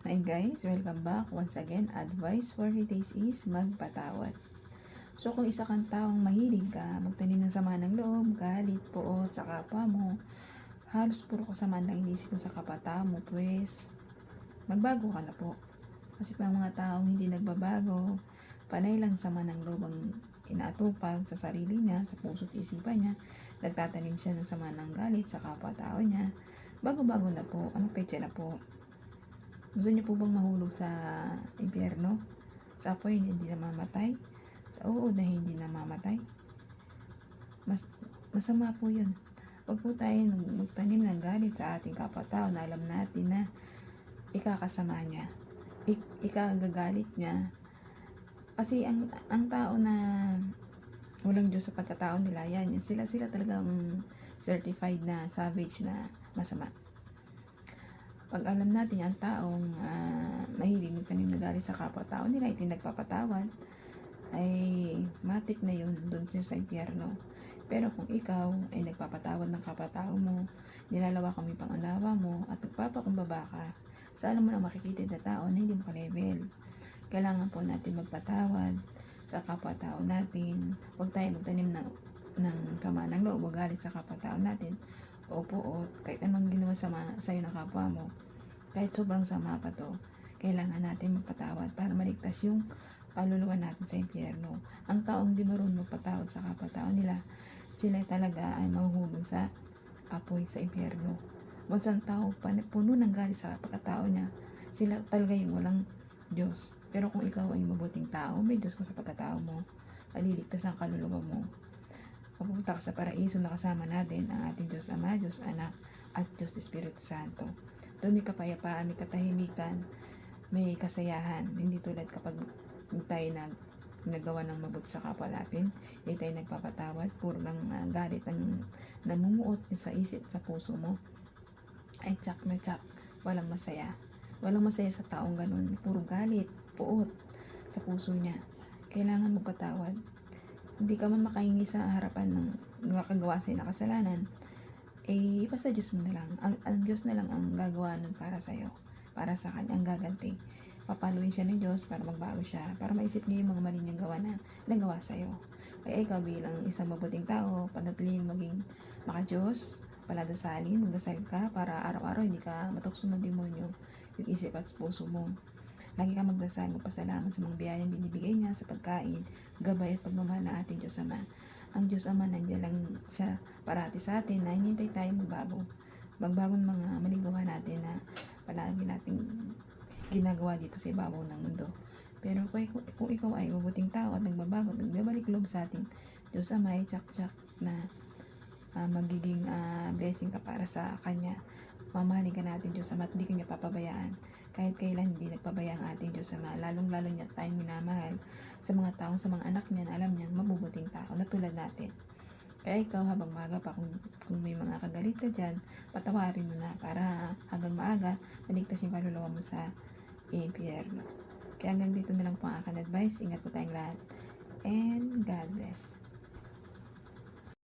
Hi guys, welcome back. Once again, advice for today's is magpatawad. So kung isa kang taong mahilig ka, magtanim ng sama ng loob, galit, puot sa kapwa mo, halos puro kasamaan lang inisip mo sa kapwa mo, pues magbago ka na po. Kasi pa mga taong hindi nagbabago, panay lang sama ng loob ang inaatupag sa sarili niya, sa puso't isipan niya, nagtatanim siya ng sama ng galit sa kapwa-tao niya, bago-bago na po, anong petsa na po? Gusto niyo po bang mahulog sa impyerno? Sa apoy na hindi namamatay? Sa uod na hindi namamatay? Masama po yun. Huwag po tayo magtanim ng galit sa ating kapwa-tao na alam natin na ikakasama niya. Ikagagalit niya. Kasi ang tao na walang Diyos sa pagkatao nila, yan, sila talagang certified na savage na masama. Pag alam natin ang taong mahilig magtanim na galit sa kapwa-tao nila, hindi nagpapatawad, ay matik na yun doon siya sa impyerno. Pero kung ikaw ay nagpapatawad ng kapwa-tao mo, nilalawa kami pang-unawa mo, at nagpapakumbaba ka, sa alam mo na makikita na tao na hindi mo ka-level. Kailangan po natin magpatawad sa kapwa-tao natin. Huwag tayo magtanim ng sama ng loob o galit sa kapwa-tao natin. Opo, kahit anong ginawa sa'yo ng kapwa mo, kahit sobrang sama pa to, kailangan natin magpatawad para maligtas yung kaluluwa natin sa impyerno. Ang taong di marunong magpatawad sa kapwa-tao nila, sila talaga ay mahuhulog sa apoy sa impyerno. Once ang tao puno ng galit sa pagkatao niya, sila talaga yung walang Diyos. Pero kung ikaw ay mabuting tao, may Diyos ka sa pagkatao mo, maliligtas ang kaluluwa mo. Mapupunta ka sa paraiso na kasama natin ang ating Diyos Ama, Diyos Anak, at Diyos Espiritu Santo. Doon may kapayapaan, may katahimikan, may kasayahan. Hindi tulad kapag tayo nagawa ng mabuti sa kapwa natin, hindi tayo nagpapatawad, puro lang galit ang namumuot sa isip, sa puso mo. Ay tsak na tsak, walang masaya. Walang masaya sa taong ganun, puro galit, puot sa puso niya. Kailangan magpatawad. Hindi ka man makahingi sa harapan ng nakagawa sa'yo na kasalanan, eh ipasa Diyos mo na lang. Ang Diyos na lang ang gagawa nun para sa'yo, para sa kanya ang gaganti. Papaluin siya ng Diyos para magbago siya, para maisip niya yung mga mali niyang gawa na nagawa sa'yo. Kaya ikaw bilang isang mabuting tao, panatiling maging maka-Diyos, paladasalin, magdasal ka para araw-araw hindi ka matukso ng demonyo yung isip at puso mo. Lagi ka magdasal, magpasalamat sa mga biyayang binibigay niya sa pagkain, gabay at pagmamahal ng ating Diyos Ama. Ang Diyos Ama nandiyan lang siya parati sa atin na hinihintay tayo magbago. Magbagong mga maling gawa natin na palagi nating ginagawa dito sa ibabaw ng mundo. Pero kung ikaw ay mabuting tao at nagbabago, nagbabalik loob sa ating Diyos Ama, ay tsak-tsak na magiging blessing ka para sa Kanya. Mamahalin ka natin Diyos Ama at hindi ka niya papabayaan. Kahit kailan hindi nagpabayaan ang ating Diyos Ama. Lalong-lalo niya tayong minamahal sa mga taong, sa mga anak niya na alam niya mabubuting tao na tulad natin. Kaya ikaw habang maaga pa, kung may mga kagalit ka dyan, patawarin mo na para hanggang maaga maligtas yung kaluluwa mo sa impyerno. Kaya hanggang dito na lang po ang aking advice. Ingat po tayong lahat. And God bless.